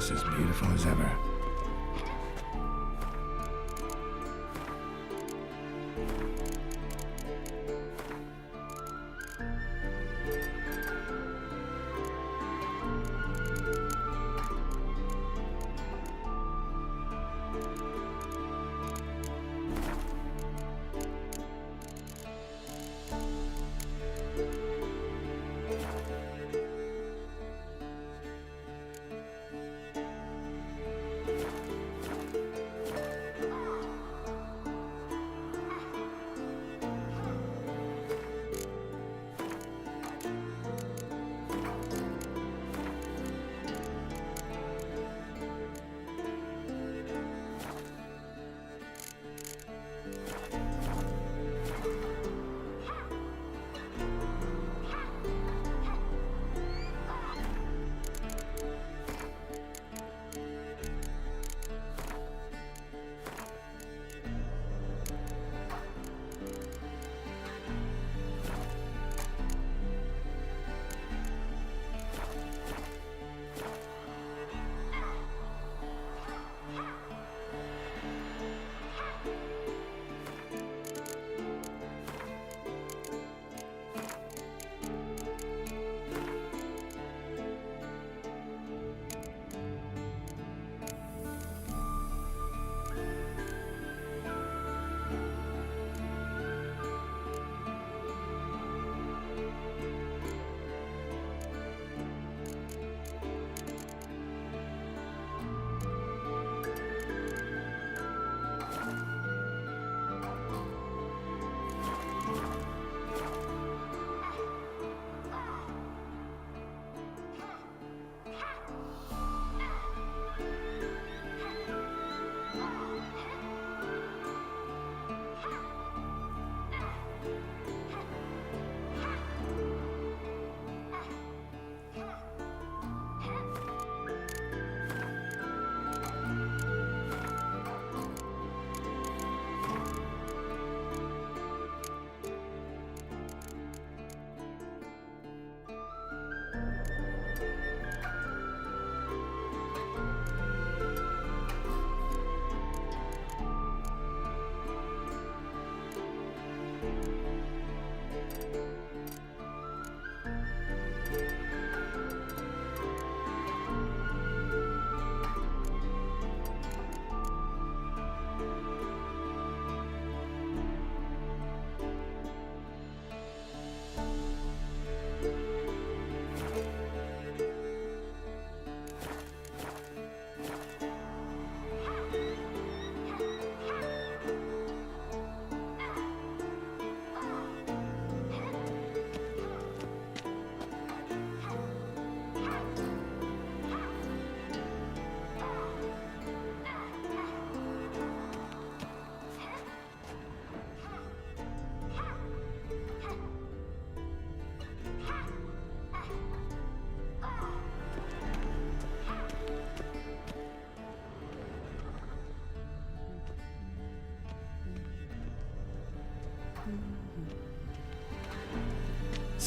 just as beautiful as ever.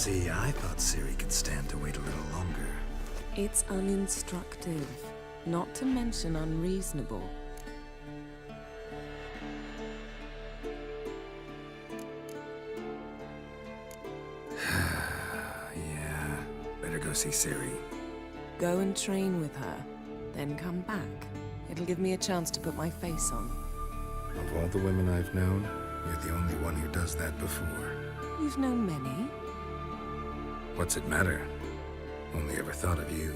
See, I thought Siri could stand to wait a little longer. It's uninstructive, not to mention unreasonable. Yeah, better go see Siri. Go and train with her, then come back. It'll give me a chance to put my face on. Of all the women I've known, you're the only one who does that before. You've known many. What's it matter? Only ever thought of you.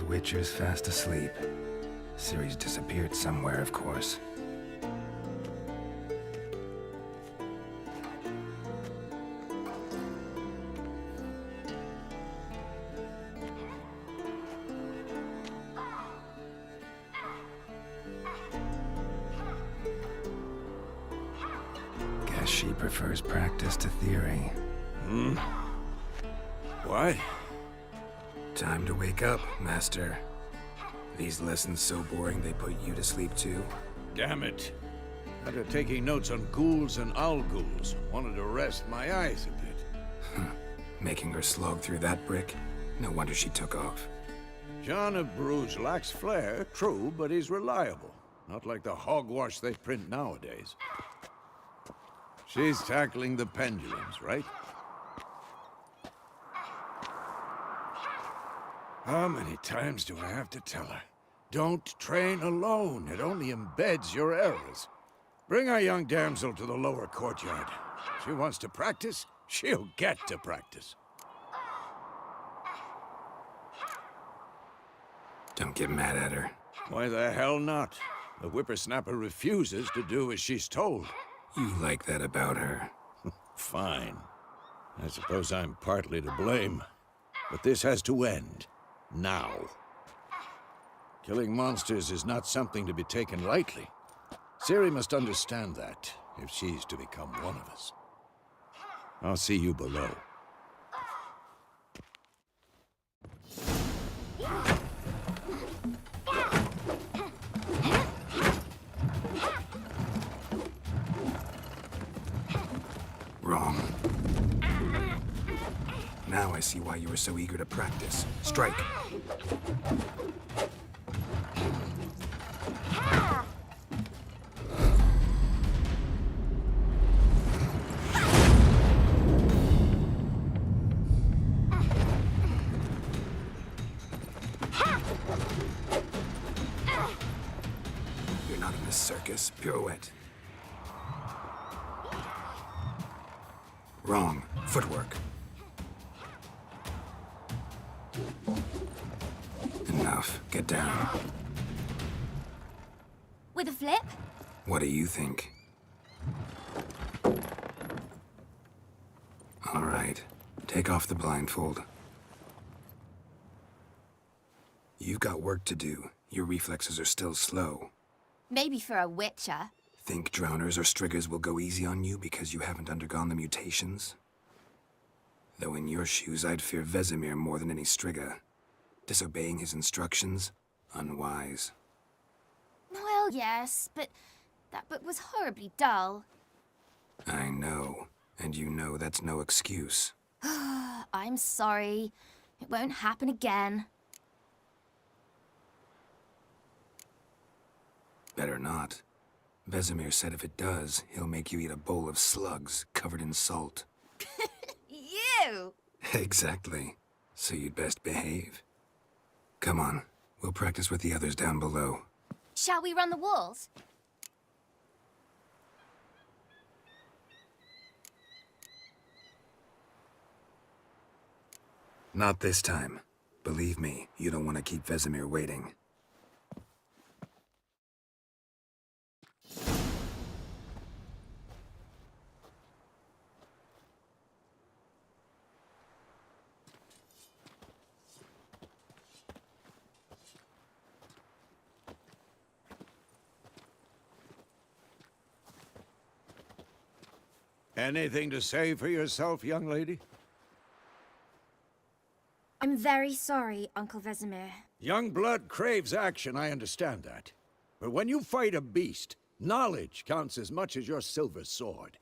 old Witcher's fast asleep. Ciri's disappeared somewhere, of course. Guess she prefers practice to theory. What? Time to wake up, Master. These lessons so boring they put you to sleep too? Damn it. After taking notes on ghouls and owl-ghouls, wanted to rest my eyes a bit. Making her slog through that brick? No wonder she took off. John of Bruges lacks flair, true, but he's reliable. Not like the hogwash they print nowadays. She's tackling the pendulums, right? How many times do I have to tell her? Don't train alone. It only embeds your errors. Bring our young damsel to the lower courtyard. She wants to practice, she'll get to practice. Don't get mad at her. Why the hell not? The whippersnapper refuses to do as she's told. You like that about her. Fine. I suppose I'm partly to blame. But this has to end. Now. Killing monsters is not something to be taken lightly. Ciri must understand that, if she's to become one of us. I'll see you below. Wrong. Now I see why you were so eager to practice. Strike. You're not in a circus. Pirouette. Wrong. Footwork. Enough. Get down. With a flip? What do you think? All right. Take off the blindfold. You've got work to do. Your reflexes are still slow. Maybe for a witcher. Think drowners or striggers will go easy on you because you haven't undergone the mutations? Though in your shoes, I'd fear Vesemir more than any strigger. Disobeying his instructions? Unwise. Well, yes, but that book was horribly dull. I know. And you know that's no excuse. I'm sorry. It won't happen again. Better not. Vesemir said if it does, he'll make you eat a bowl of slugs covered in salt. You! Exactly. So you'd best behave. Come on. We'll practice with the others down below. Shall we run the walls? Not this time. Believe me, you don't want to keep Vesemir waiting. Anything to say for yourself, young lady? I'm very sorry, Uncle Vesemir. Young blood craves action, I understand that. But when you fight a beast, knowledge counts as much as your silver sword.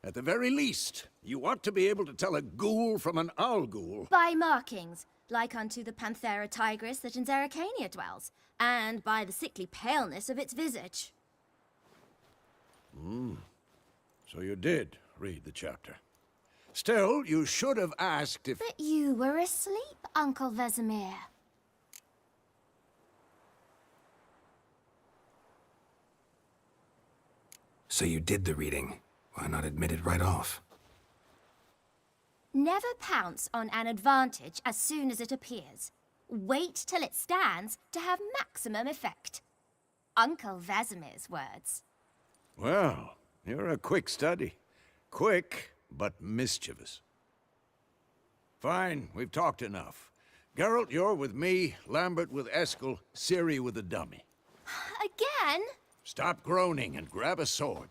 At the very least, you ought to be able to tell a ghoul from an owl-ghoul. By markings, like unto the Panthera tigris that in Zerrikania dwells, and by the sickly paleness of its visage. So you did read the chapter. Still, you should have asked if... But you were asleep, Uncle Vesemir. So you did the reading. Why not admit it right off? Never pounce on an advantage as soon as it appears. Wait till it stands to have maximum effect. Uncle Vesemir's words. Well, you're a quick study. Quick, but mischievous. Fine, we've talked enough. Geralt, you're with me, Lambert with Eskel, Ciri with the dummy. Again? Stop groaning and grab a sword.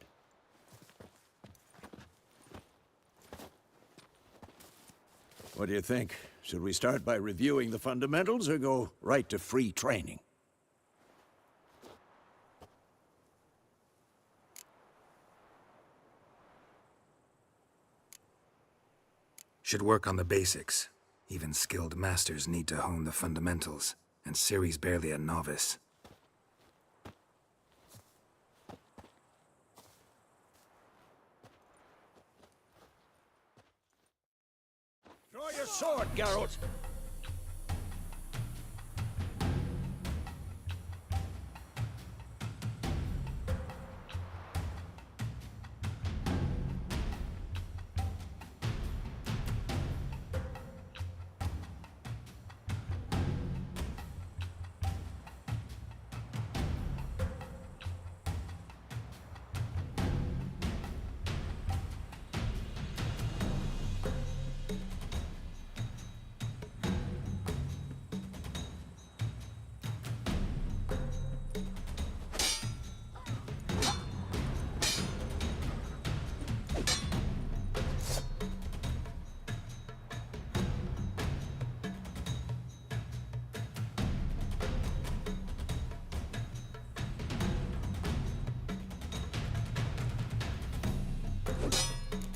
What do you think? Should we start by reviewing the fundamentals or go right to free training? Should work on the basics. Even skilled masters need to hone the fundamentals, and Ciri's barely a novice. Draw your sword, Geralt!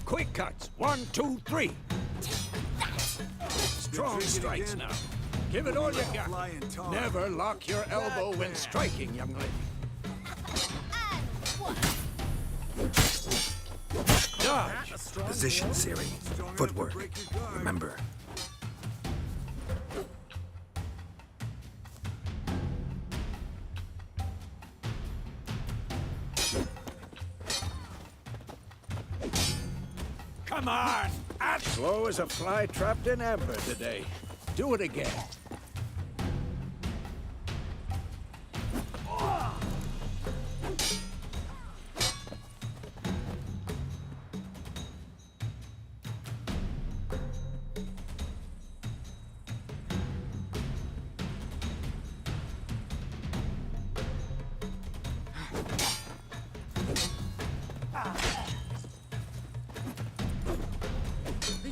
Quick cuts. 1, 2, 3. Strong strikes now. Give it all you got. Never lock your elbow when striking, young lady. Dodge. Position, Ciri. Footwork. Remember. Come on! Slow as a fly trapped in amber today. Do it again.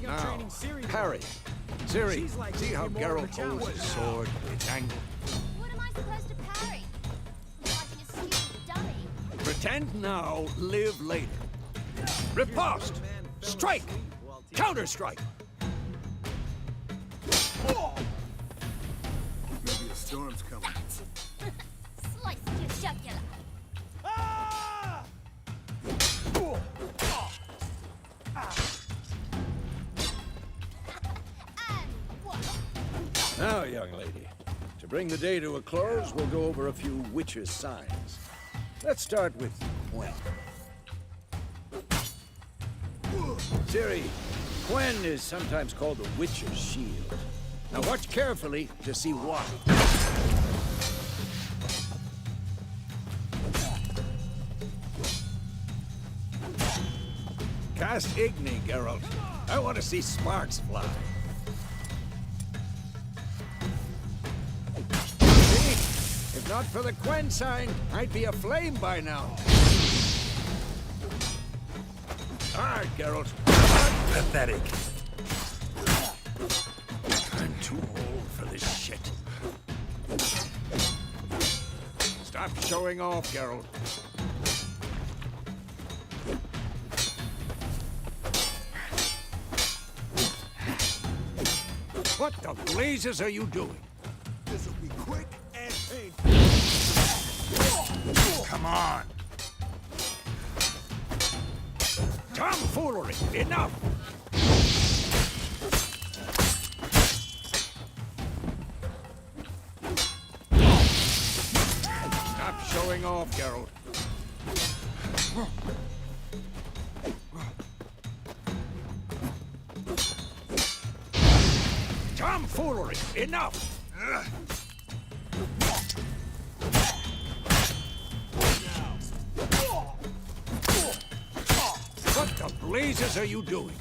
Now, parry. Ciri, see how Geralt holds his sword, its angle. What am I supposed to parry? I'm watching a stupid dummy. Pretend now, live later. Riposte! Strike! Counter-strike! Maybe a storm's coming. Slice your jugular. Now, young lady, to bring the day to a close, we'll go over a few witches' signs. Let's start with Quen. Ciri, Quen is sometimes called the witch's shield. Now watch carefully to see why. Cast Igni, Geralt. I want to see sparks fly. If not for the Quen sign, I'd be aflame by now. All right, Geralt. Pathetic. I'm too old for this shit. Stop showing off, Geralt. What the blazes are you doing? This'll be quick and painful. Come on! Tomfoolery! Enough! Stop showing off, Geralt. Tomfoolery! Enough! What the blazes are you doing?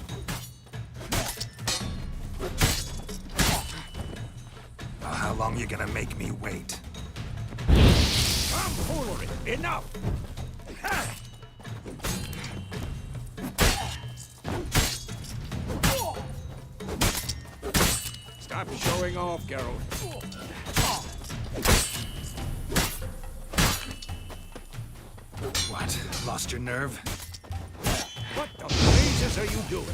Oh, how long you gonna make me wait? Tomfoolery! Enough! Stop showing off, Geralt. What? Lost your nerve? What the blazes are you doing?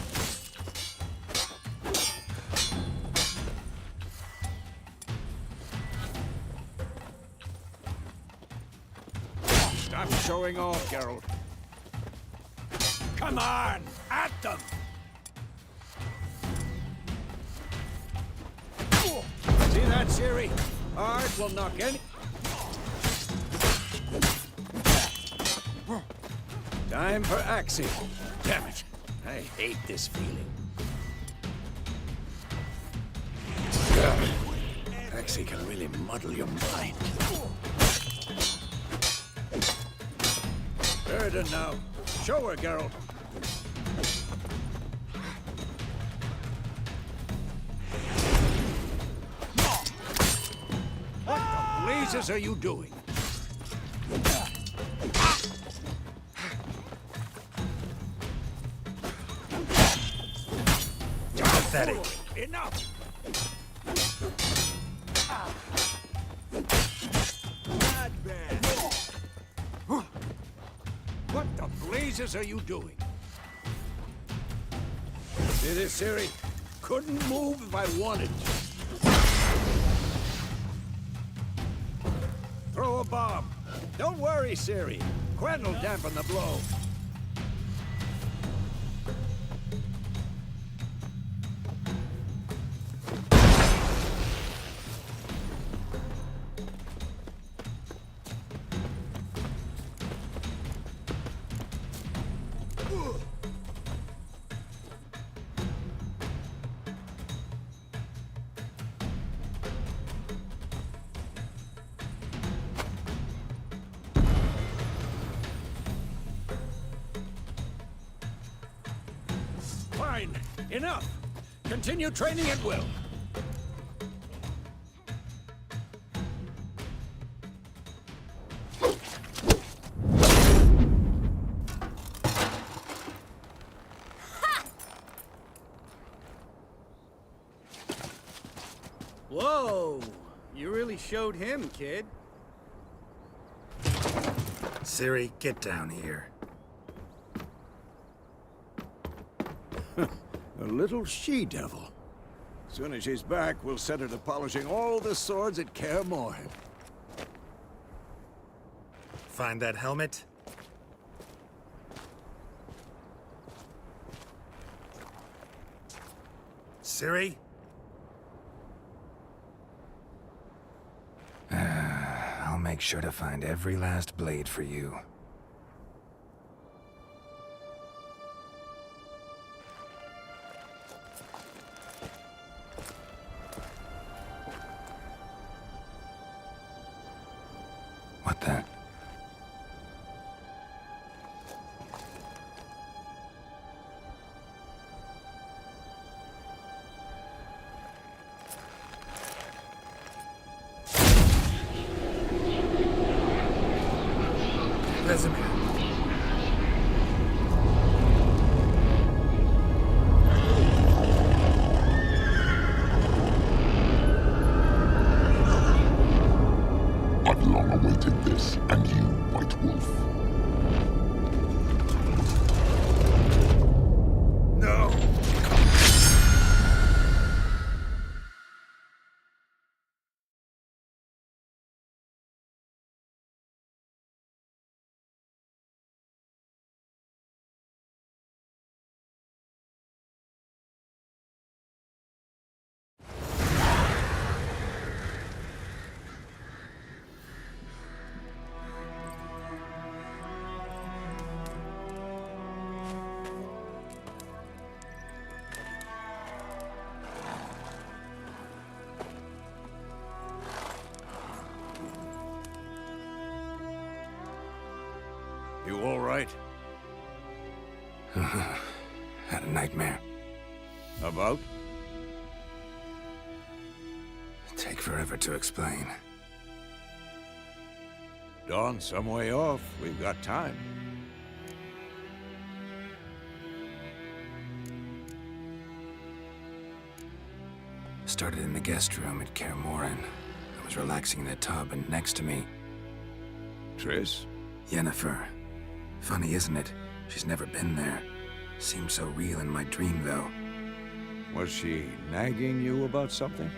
Stop showing off, Geralt. Come on! At them! See that, Ciri? Art will knock any... Time for Axie. Damn it. I hate this feeling. Axie can really muddle your mind. Burden now. Show her, Geralt. What the blazes are you doing? Pathetic. Enough! Madman. What the blazes are you doing? See this, Ciri? Couldn't move if I wanted to. Throw a bomb. Don't worry, Ciri. Quen will dampen the blow. Fine. Enough. Continue training at will. Whoa! You really showed him, kid. Ciri, get down here. A little she-devil. Soon as she's back, we'll set her to polishing all the swords at Kaer Morhen. Find that helmet? Ciri? I'll make sure to find every last blade for you. What the? Vesemir. I've long awaited this, and you, White Wolf. You all right? Had a nightmare. About? Take forever to explain. Dawn's some way off. We've got time. Started in the guest room at Kaer Morhen. I was relaxing in a tub, and next to me, Triss? Yennefer. Funny, isn't it? She's never been there. Seemed so real in my dream, though. Was she nagging you about something?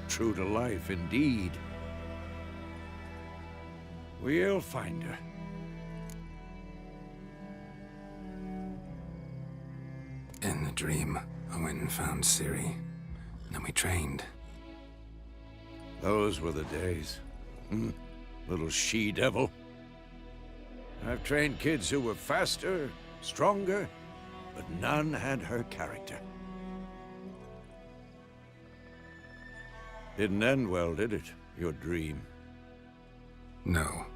True to life, indeed. We'll find her. In the dream, I went and found Ciri. Then we trained. Those were the days. Little she-devil. I've trained kids who were faster, stronger, but none had her character. Didn't end well, did it? Your dream? No.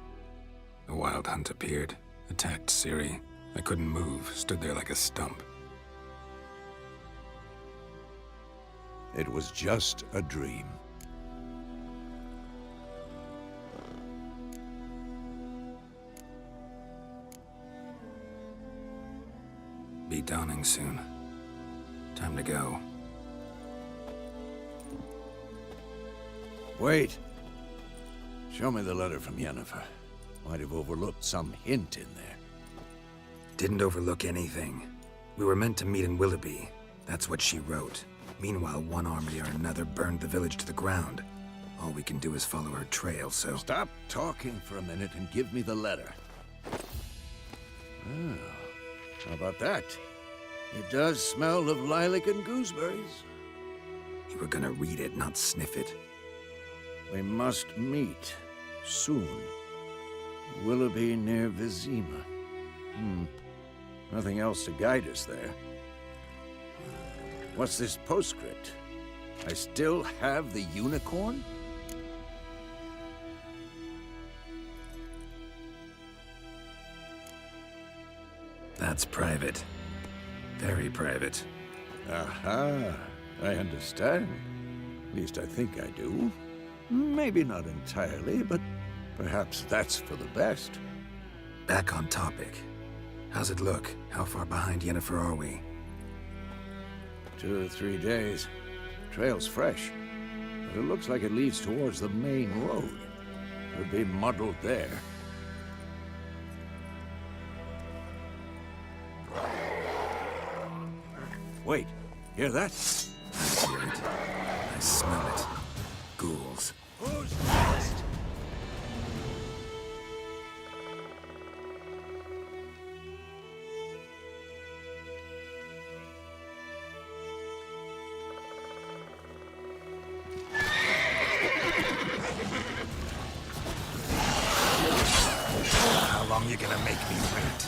The Wild Hunt appeared, attacked Ciri. I couldn't move, stood there like a stump. It was just a dream. Be dawning soon. Time to go. Wait. Show me the letter from Yennefer. Might have overlooked some hint in there. Didn't overlook anything. We were meant to meet in Willoughby. That's what she wrote. Meanwhile, one army or another burned the village to the ground. All we can do is follow her trail, so... Stop talking for a minute and give me the letter. Oh, how about that? It does smell of lilac and gooseberries. You were gonna read it, not sniff it. We must meet soon. Willoughby near Vizima. Nothing else to guide us there. What's this postscript? I still have the unicorn? That's private. Very private. Aha, I understand. At least I think I do. Maybe not entirely, but perhaps that's for the best. Back on topic. How's it look? How far behind Yennefer are we? 2 or 3 days. Trail's fresh, but it looks like it leads towards the main road. Could be muddled there. Wait, hear that? I hear it. I smell it. Ghouls. Who's next? How long you gonna make me wait?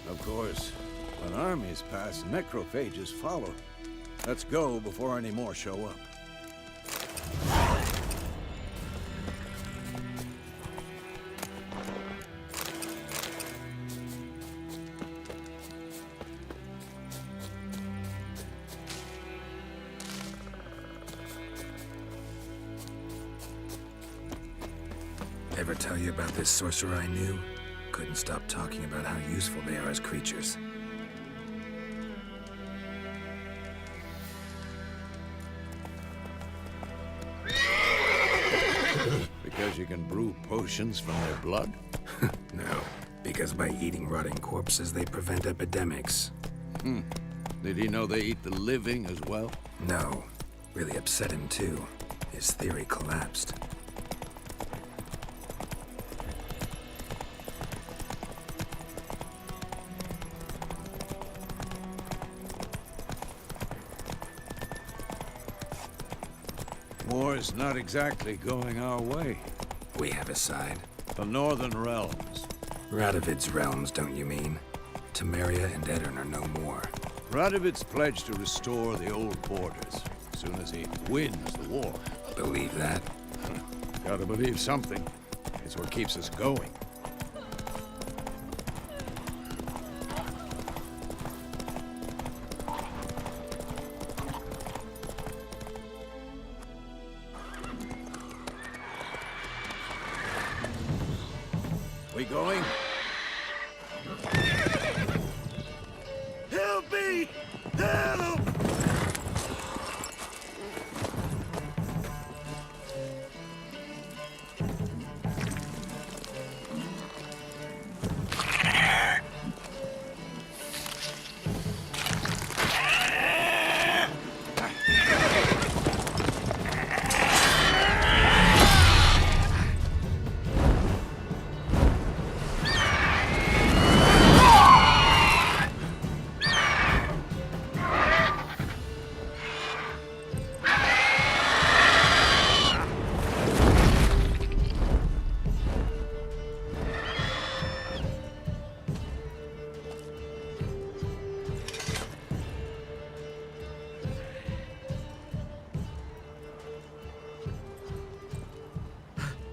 Of course, when armies pass, necrophages follow. Let's go before any more show up. Ever tell you about this sorcerer I knew? Couldn't stop talking about how useful they are as creatures. Because you can brew potions from their blood? No, because by eating rotting corpses, they prevent epidemics. Did he know they eat the living as well? No, really upset him too. His theory collapsed. War's not exactly going our way. We have a side. The Northern Realms. Radovid's realms, don't you mean? Temeria and Edirn are no more. Radovid's pledged to restore the old borders as soon as he wins the war. Believe that? Gotta believe something. It's what keeps us going. We going? Help me! Help!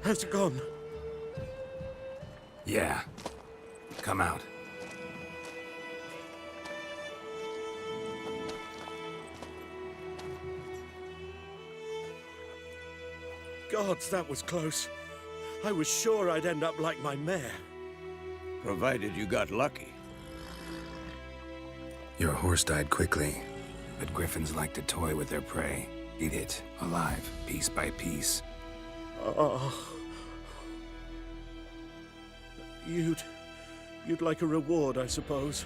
Has it gone? Yeah. Come out. Gods, that was close. I was sure I'd end up like my mare. Provided you got lucky. Your horse died quickly, but griffins like to toy with their prey. Eat it, alive, piece by piece. Oh. You'd like a reward, I suppose.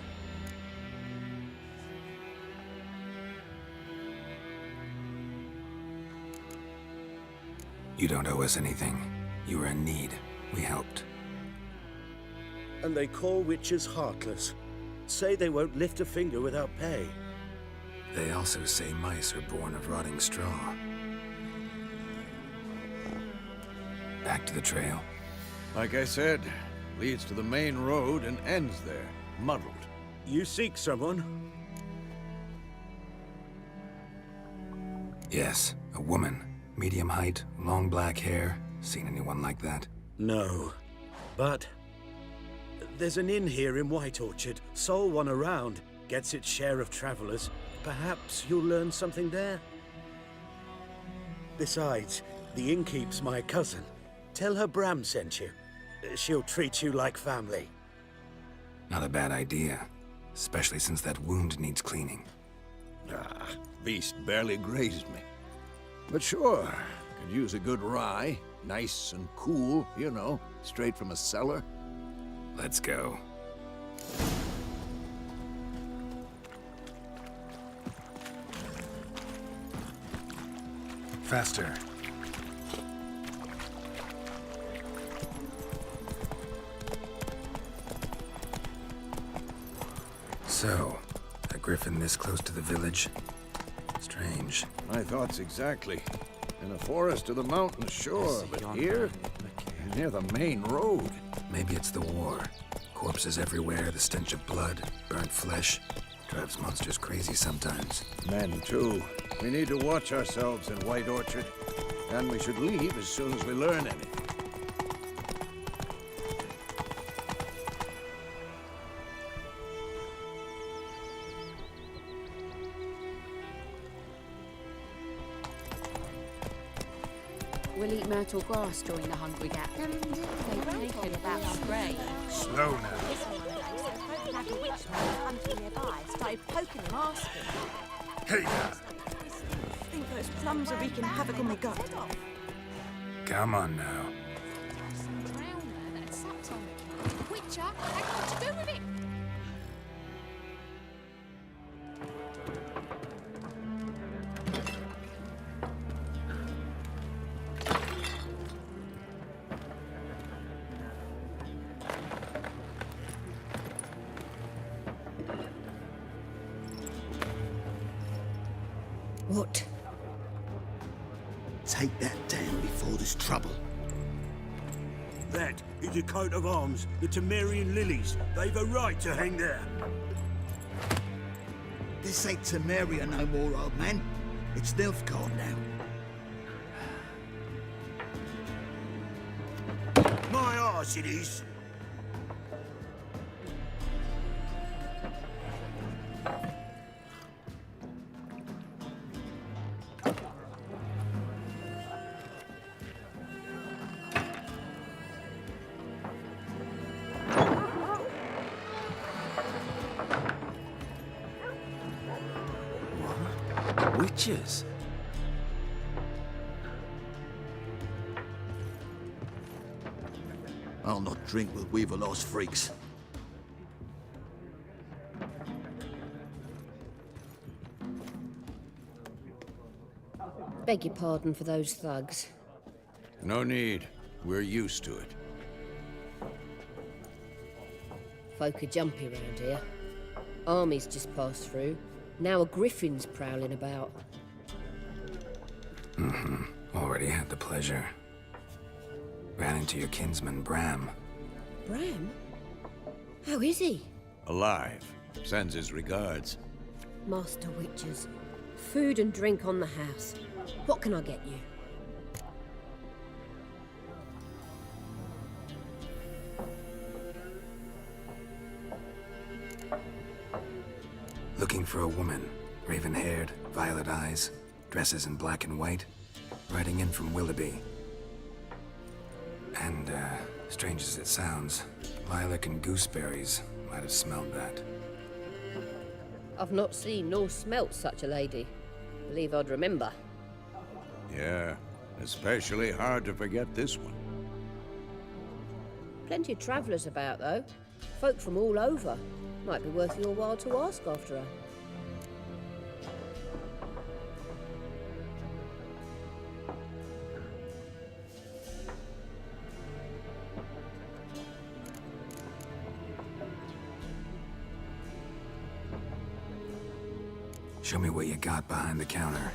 You don't owe us anything. You were in need. We helped. And they call witches heartless. Say they won't lift a finger without pay. They also say mice are born of rotting straw. Back to the trail. Like I said, leads to the main road and ends there, muddled. You seek someone? Yes, a woman. Medium height, long black hair. Seen anyone like that? No. But there's an inn here in White Orchard. Sole one around. Gets its share of travelers. Perhaps you'll learn something there? Besides, the innkeep's my cousin. Tell her Bram sent you. She'll treat you like family. Not a bad idea. Especially since that wound needs cleaning. Ah, beast barely grazed me. But sure, could use a good rye. Nice and cool, you know, straight from a cellar. Let's go. Faster. So, a griffin this close to the village? Strange. My thoughts exactly. In a forest to the mountains, sure, but here? Near the main road. Maybe it's the war. Corpses everywhere, the stench of blood, burnt flesh. Drives monsters crazy sometimes. Men, too. We need to watch ourselves in White Orchard. And we should leave as soon as we learn anything. We'll eat myrtle grass during the hungry gap. They've taken about spray. Slow now. Like a witch hunting nearby, started poking and asking. Hey now. I think those plums are wreaking havoc on my gut. Come on now. Witcher, I got to do with it. What? take that down before there's trouble. That is a coat of arms, the Temerian lilies. They've a right to hang there. This ain't Temeria no more, old man. It's Nilfgaard now. My arse it is. Witches? I'll not drink with Weaverlaw's freaks. Beg your pardon for those thugs. No need. We're used to it. Folk are jumpy round here. Armies just passed through. Now a griffin's prowling about. Already had the pleasure. Ran into your kinsman, Bram. Bram? How is he? Alive. Sends his regards. Master Witchers. Food and drink on the house. What can I get you? Looking for a woman. Raven-haired, violet eyes, dresses in black and white. Riding in from Willoughby. And, strange as it sounds, lilac and gooseberries might have smelled that. I've not seen nor smelt such a lady. Believe I'd remember. Yeah, especially hard to forget this one. Plenty of travellers about, though. Folk from all over. Might be worth your while to ask after her. Show me what you got behind the counter.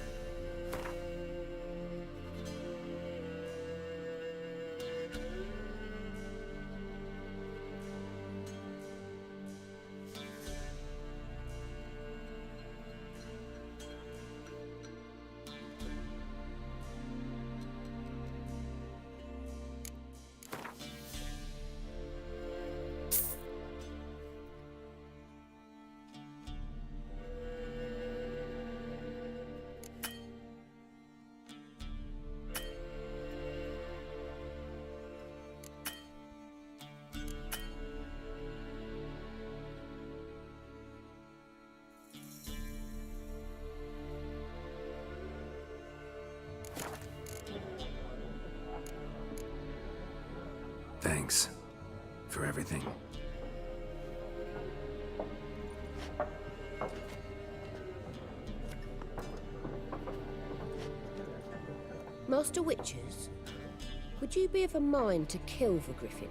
Thanks for everything. Master Witchers, would you be of a mind to kill the griffin?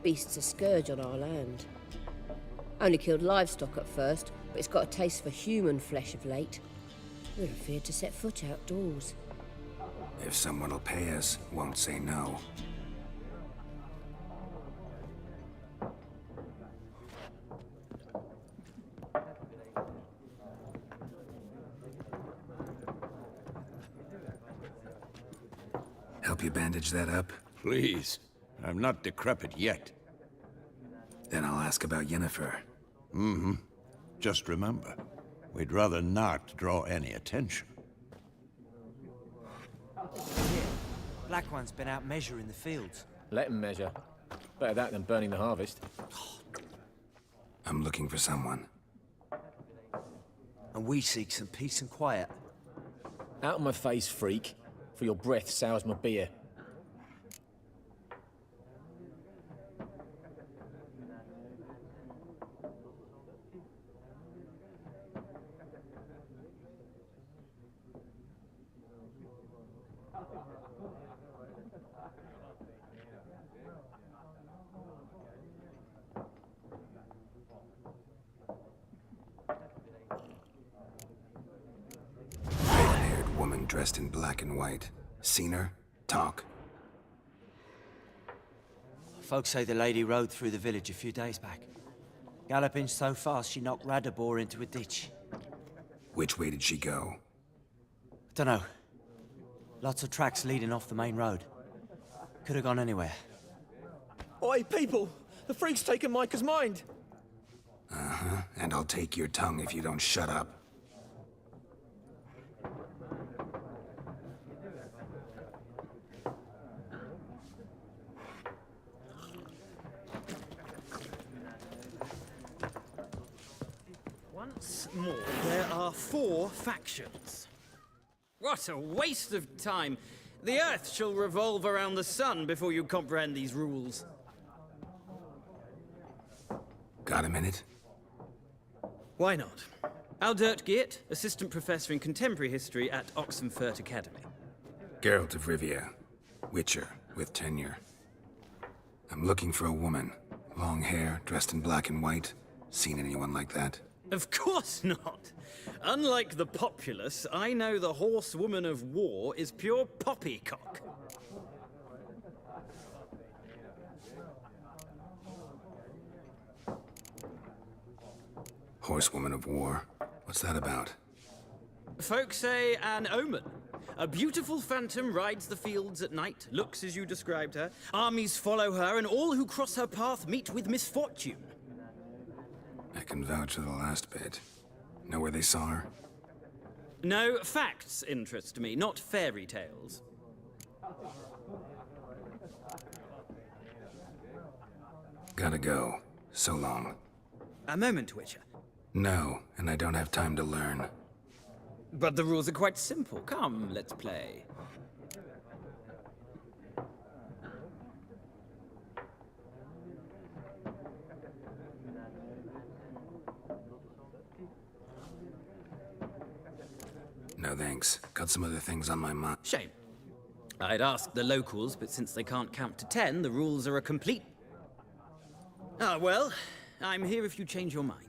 Beast's a scourge on our land. Only killed livestock at first, but it's got a taste for human flesh of late. We're afeard to set foot outdoors. If someone will pay us, won't say no. Help you bandage that up? Please. I'm not decrepit yet. Then I'll ask about Yennefer. Mm-hmm. Just remember, we'd rather not draw any attention. Black One's been out measuring the fields. Let him measure. Better that than burning the harvest. I'm looking for someone. And we seek some peace and quiet. Out of my face, freak. For your breath sours my beer. Raven-haired woman dressed in black and white. Seen her? Talk. Folks say the lady rode through the village a few days back. Galloping so fast she knocked Radabor into a ditch. Which way did she go? Dunno. Lots of tracks leading off the main road. Could have gone anywhere. Oi, people! The freak's taken Micah's mind! Uh-huh, and I'll take your tongue if you don't shut up. Once more, there are 4 factions. What a waste of time! The Earth shall revolve around the sun before you comprehend these rules. Got a minute? Why not? Aldert Geert, Assistant Professor in Contemporary History at Oxenfurt Academy. Geralt of Rivia. Witcher, with tenure. I'm looking for a woman. Long hair, dressed in black and white. Seen anyone like that? Of course not! Unlike the populace, I know the horsewoman of war is pure poppycock. Horsewoman of war? What's that about? Folks say an omen. A beautiful phantom rides the fields at night, looks as you described her. Armies follow her, and all who cross her path meet with misfortune. I can vouch for the last bit. Know where they saw her? No, facts interest me, not fairy tales. Gotta go. So long. A moment, Witcher. No, and I don't have time to learn. But the rules are quite simple. Come, let's play. No thanks. Got some other things on my mind. Shame. I'd ask the locals, but since they can't count to 10, the rules are a complete... Ah, well, I'm here if you change your mind.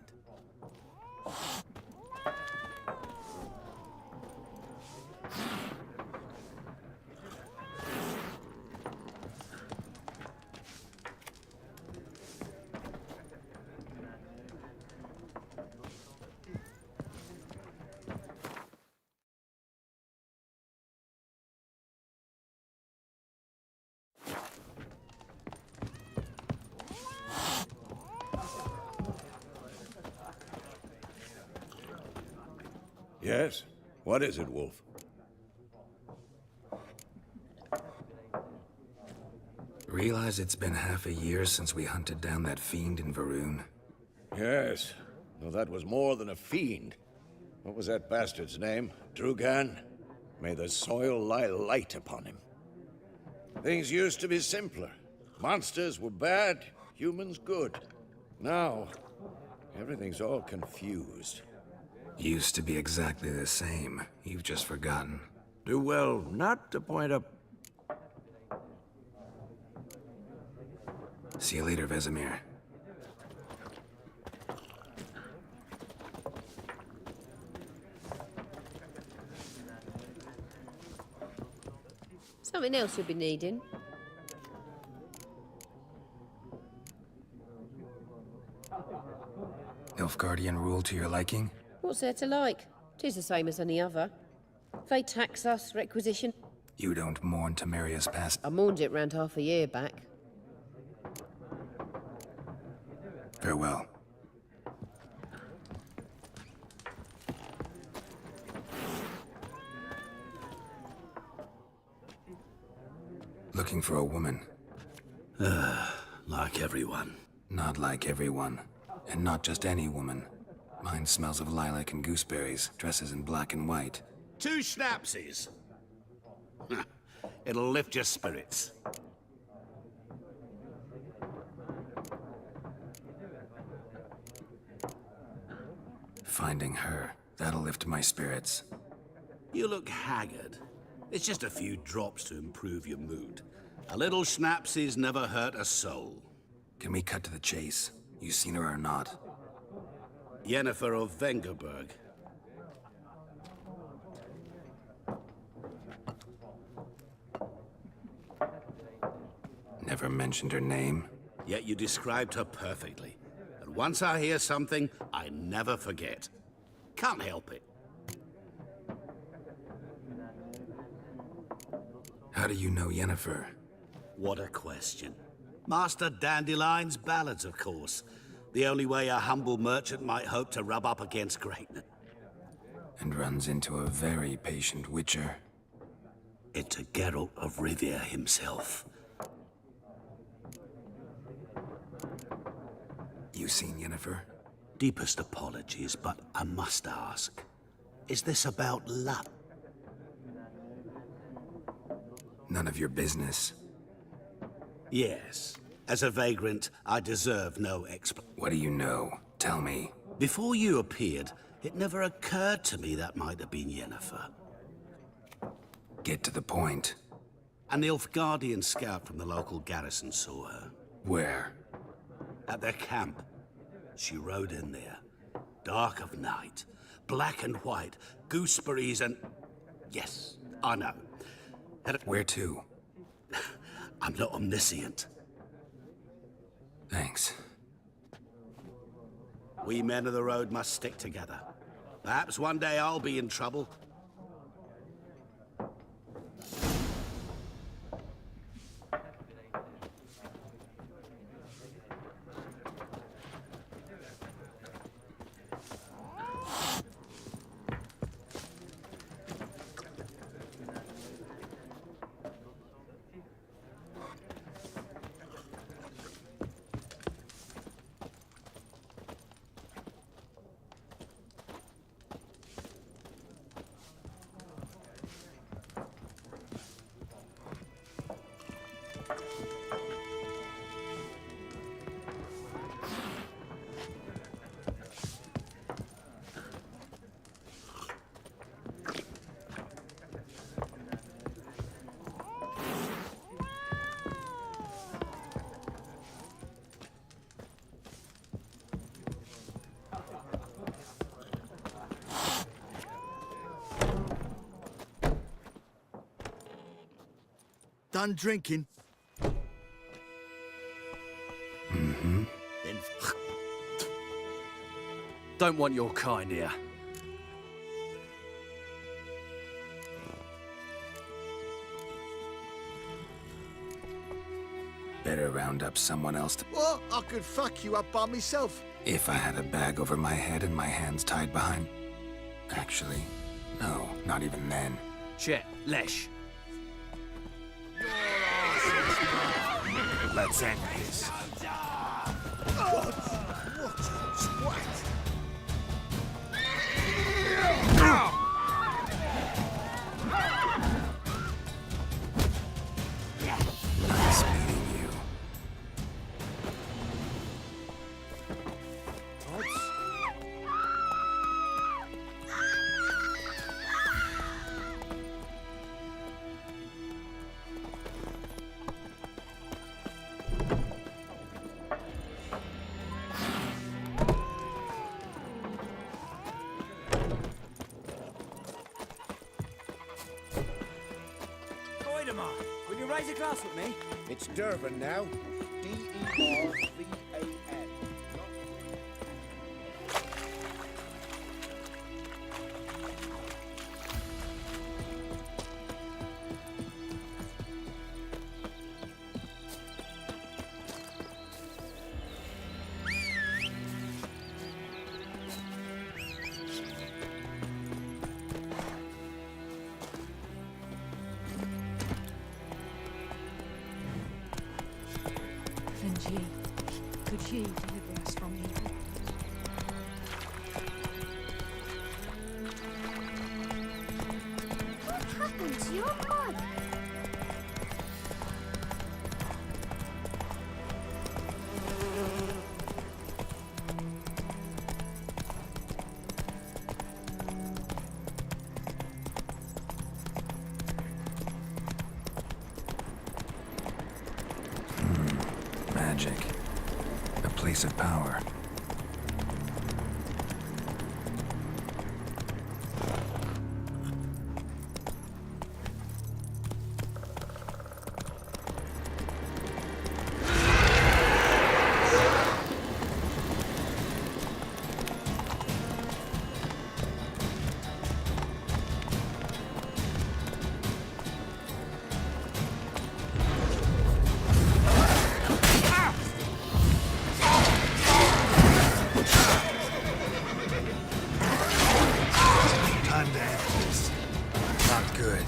Yes? What is it, Wolf? Realize it's been half a year since we hunted down that fiend in Varun? Yes. Well, that was more than a fiend. What was that bastard's name? Drugan? May the soil lie light upon him. Things used to be simpler. Monsters were bad, humans good. Now, everything's all confused. Used to be exactly the same. You've just forgotten. Do well not to point up. See you later, Vesemir. Something else you'll be needing. Nilfgaardian rule to your liking? What's there to like? 'Tis the same as any other. They tax us, requisition. You don't mourn Temeria's past. I mourned it round half a year back. Farewell. Looking for a woman. Like everyone. Not like everyone. And not just any woman. Mine smells of lilac and gooseberries, dresses in black and white. 2 schnapsies. It'll lift your spirits. Finding her, that'll lift my spirits. You look haggard. It's just a few drops to improve your mood. A little schnapsies never hurt a soul. Can we cut to the chase? You seen her or not? Yennefer of Vengerberg. never mentioned her name. Yet you described her perfectly. And once I hear something, I never forget. Can't help it. How do you know Yennefer? What a question. Master Dandelion's ballads, of course. The only way a humble merchant might hope to rub up against greatness. And runs into a very patient witcher. Into Geralt of Rivia himself. You seen Yennefer? Deepest apologies, but I must ask. Is this about love? None of your business. Yes. As a vagrant, I deserve no explanation. What do you know? Tell me. Before you appeared, it never occurred to me that might have been Yennefer. Get to the point. An Nilfgaardian scout from the local garrison saw her. Where? At their camp. She rode in there. Dark of night. Black and white. Gooseberries and... Yes, I know. Where to? I'm not omniscient. Thanks. We men of the road must stick together. Perhaps one day I'll be in trouble. Done drinking? Mm-hmm. Then don't want your kind here. Better round up someone else to... What? I could fuck you up by myself. If I had a bag over my head and my hands tied behind... Actually, no, not even then. Chet, Lesh. Let's end this. What? What? Nice meeting you. Will you raise a glass with me? It's Durban now. D-E-R-V-A-N. Could ye deliver us from evil? What happened to your mother? Magic. A place of power. Good.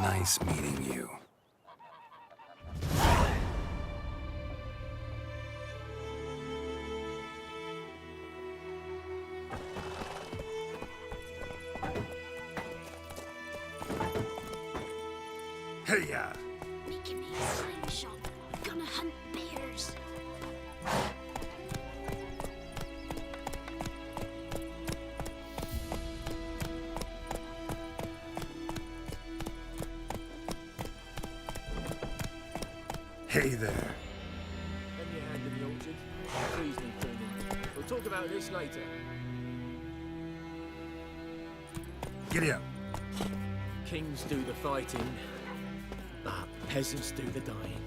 Nice meeting you. Hey-ya! Making me a slingshot. Gonna hunt bears. Hey there. Lend me a hand in the orchard. Trees need pruning. We'll talk about this later. Giddy up. Kings do the fighting, but peasants do the dying.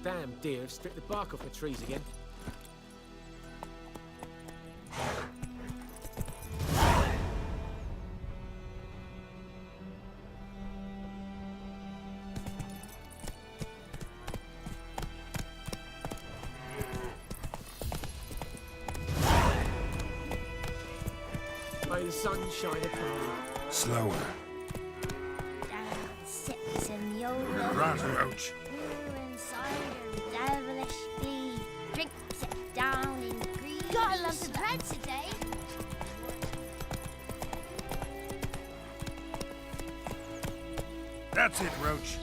Damn deer have stripped the bark off the trees again. May the sun shine upon you. Slower. Down sips in the old Run, Roach. inside her devilish glee. Drinks it down in greed. Gotta love the bread today. That's it, Roach.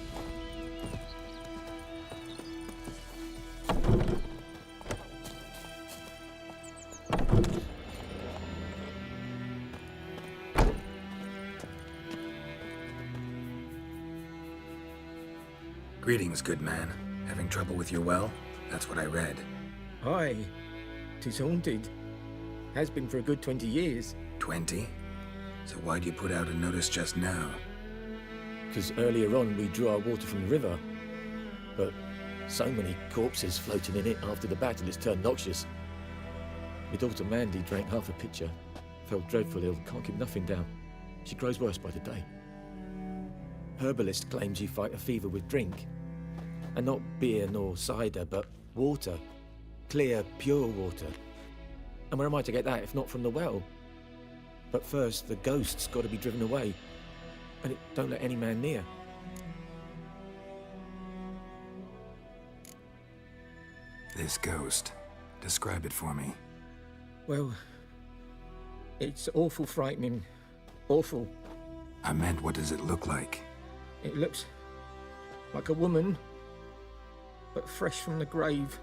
Greetings, good man. Having trouble with your well? That's what I read. Aye. 'Tis haunted. Has been for a good 20 years. 20? So why'd you put out a notice just now? Because earlier on we drew our water from the river. But so many corpses floating in it after the battle it's turned noxious. My daughter Mandy drank half a pitcher. Felt dreadful ill, can't keep nothing down. She grows worse by the day. Herbalist claims you fight a fever with drink. And not beer nor cider, but water. Clear, pure water. And where am I to get that if not from the well? But first, the ghost's got to be driven away. And it don't let any man near. This ghost. Describe it for me. Well, it's awful frightening. Awful. I meant, what does it look like? It looks like a woman, but fresh from the grave.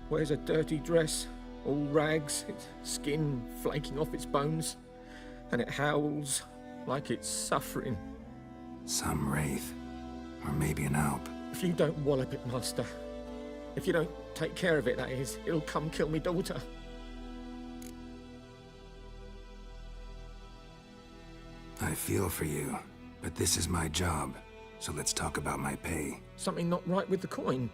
Wears a dirty dress, all rags, its skin flaking off its bones, and it howls like it's suffering. Some wraith. Or maybe an alp. If you don't wallop it, Master, if you don't take care of it, that is, it'll come kill me daughter. I feel for you, but this is my job, so let's talk about my pay. Something not right with the coin.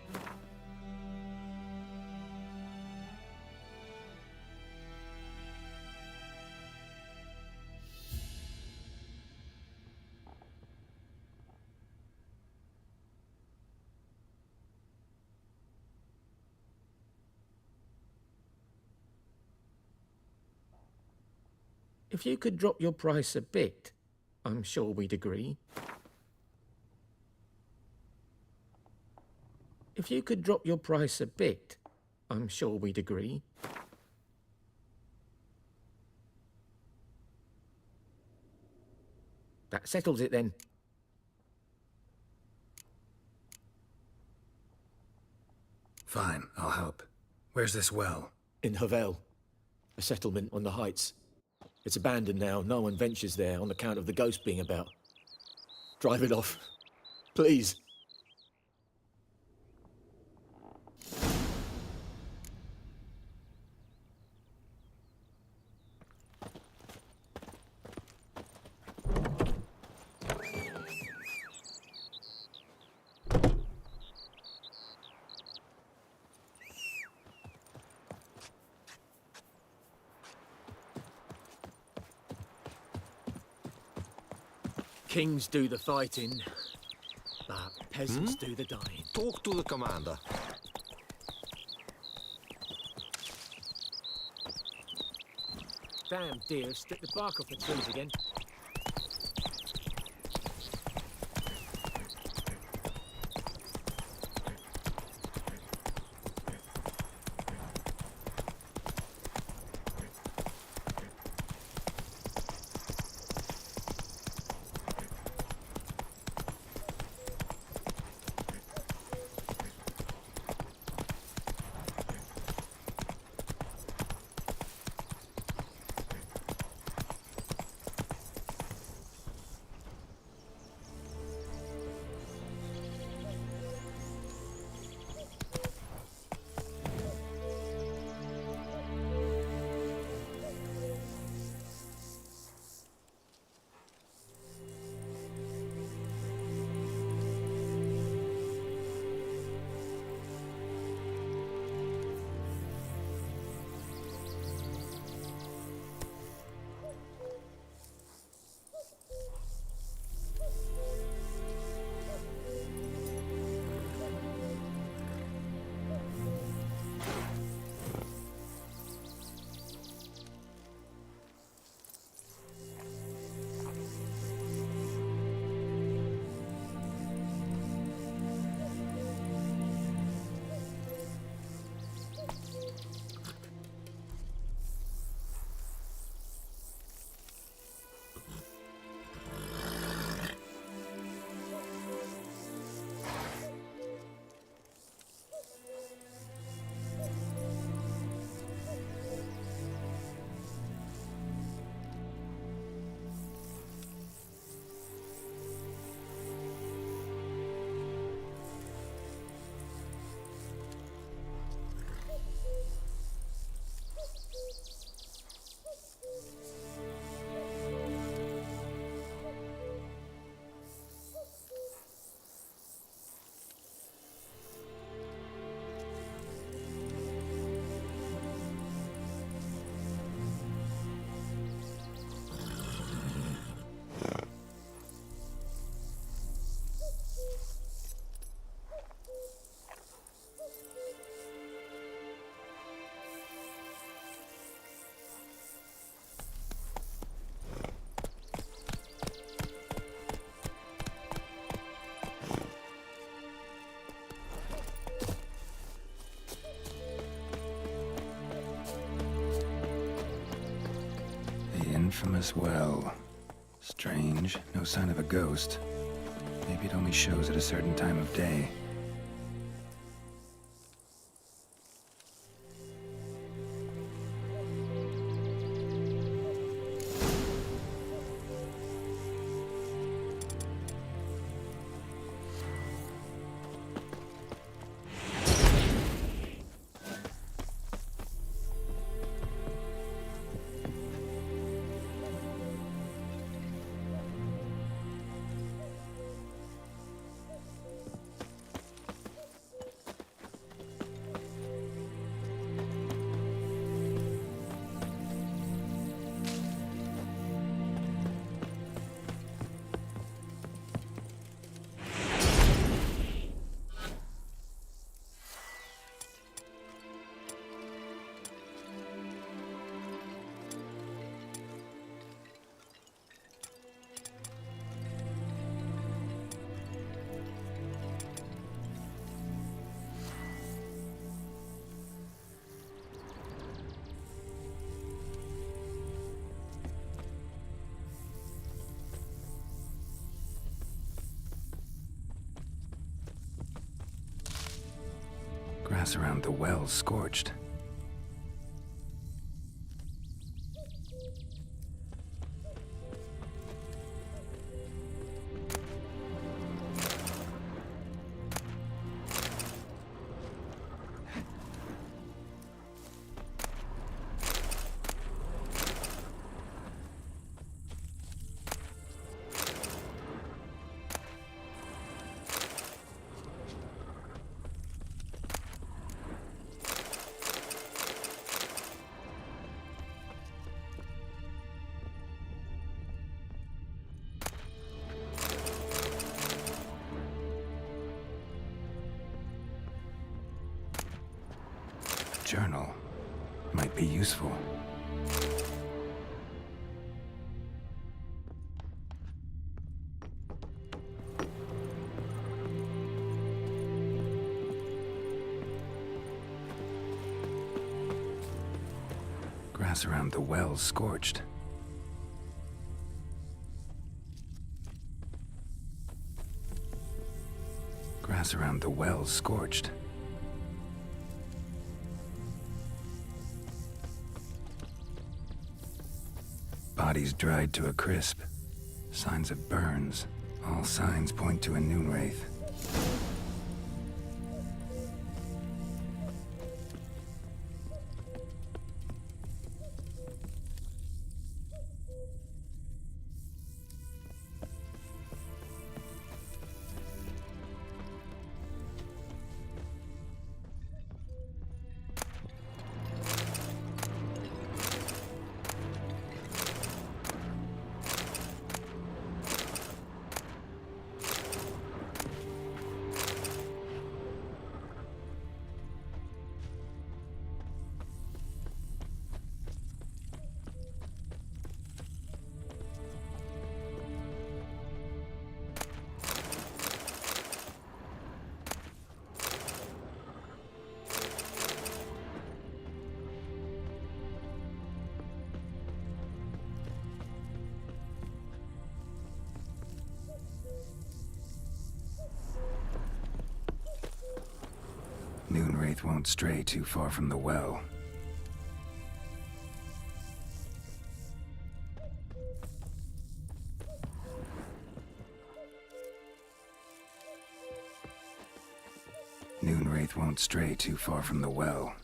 If you could drop your price a bit, I'm sure we'd agree. If you could drop your price a bit, I'm sure we'd agree. That settles it then. Fine, I'll help. Where's this well? In Havel, a settlement on the heights. It's abandoned now. No one ventures there on account of the ghost being about. Drive it off, please. Kings do the fighting, but peasants do the dying. Talk to the commander. Damn deer, stripped the bark off the trees again. infamous well. Strange, no sign of a ghost. Maybe it only shows at a certain time of day. Grass around the well scorched. Journal might be useful. Grass around the well scorched. Grass around the well scorched. Bodies dried to a crisp. Signs of burns. All signs point to a noon wraith. Noon wraith won't stray too far from the well. Noon wraith won't stray too far from the well.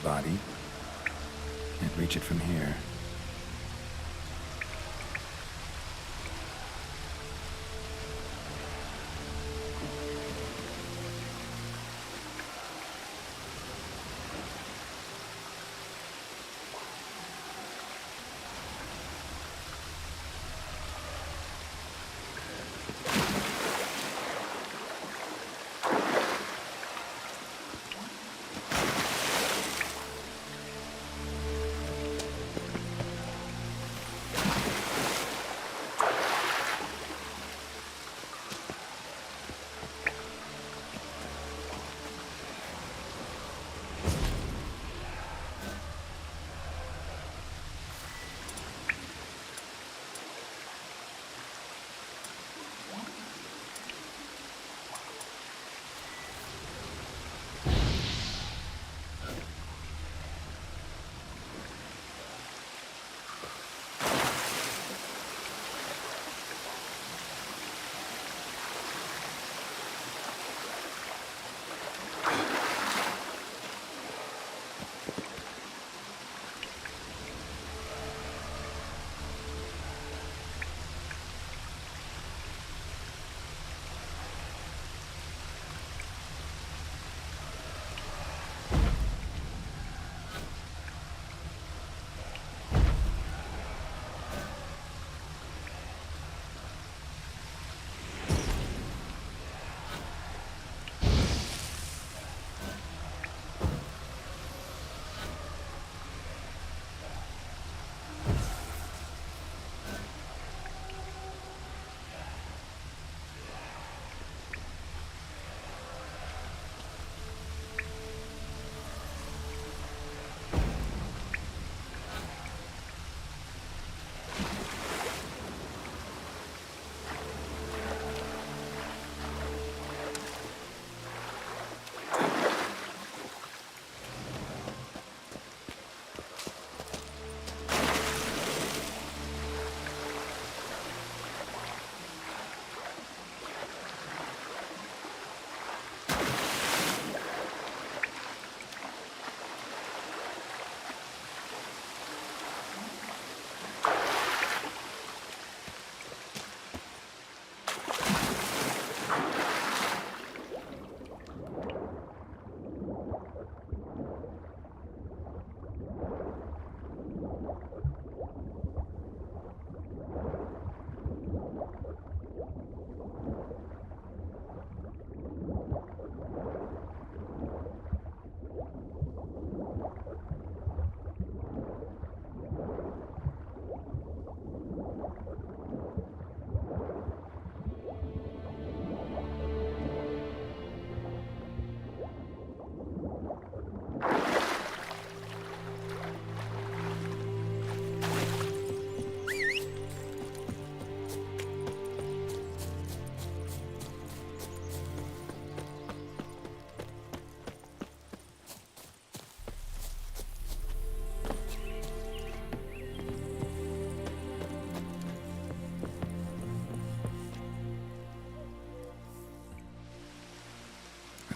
body. Can't reach it from here.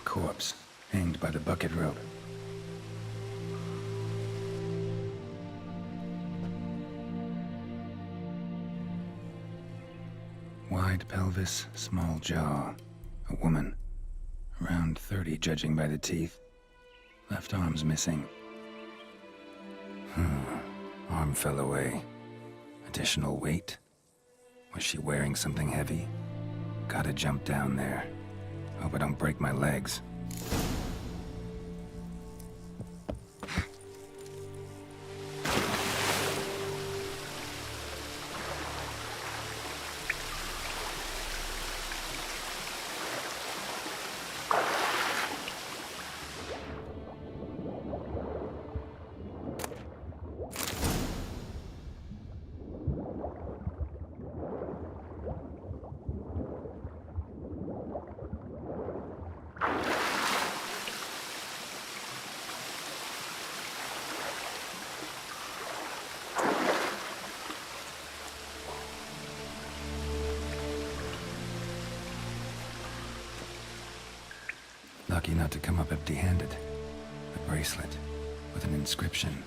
Corpse, hanged by the bucket rope. Wide pelvis, small jaw. A woman. Around 30, judging by the teeth. Left arm's missing. Arm fell away. Additional weight? Was she wearing something heavy? Gotta jump down there. Hope I don't break my legs. Lucky not to come up empty-handed. The bracelet. with an inscription.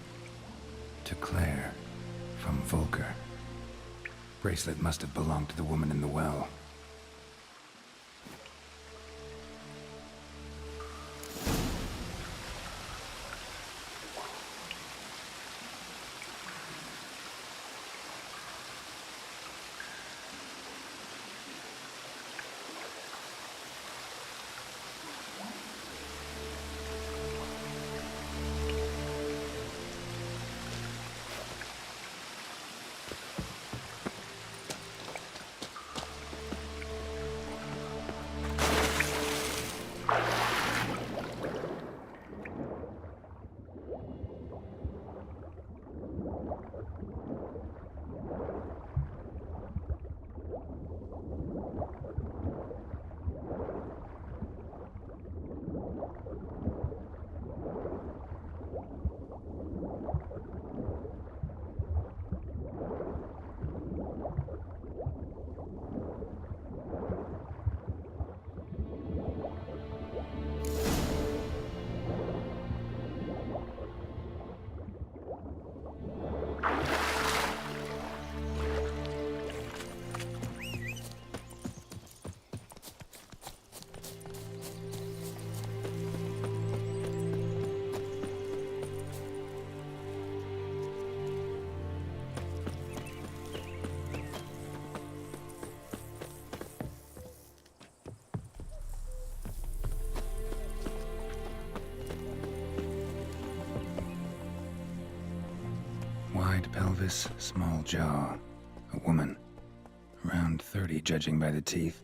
To Claire, from Volker. Bracelet must have belonged to the woman in the well. Wide pelvis, small jaw. A woman. Around 30, judging by the teeth.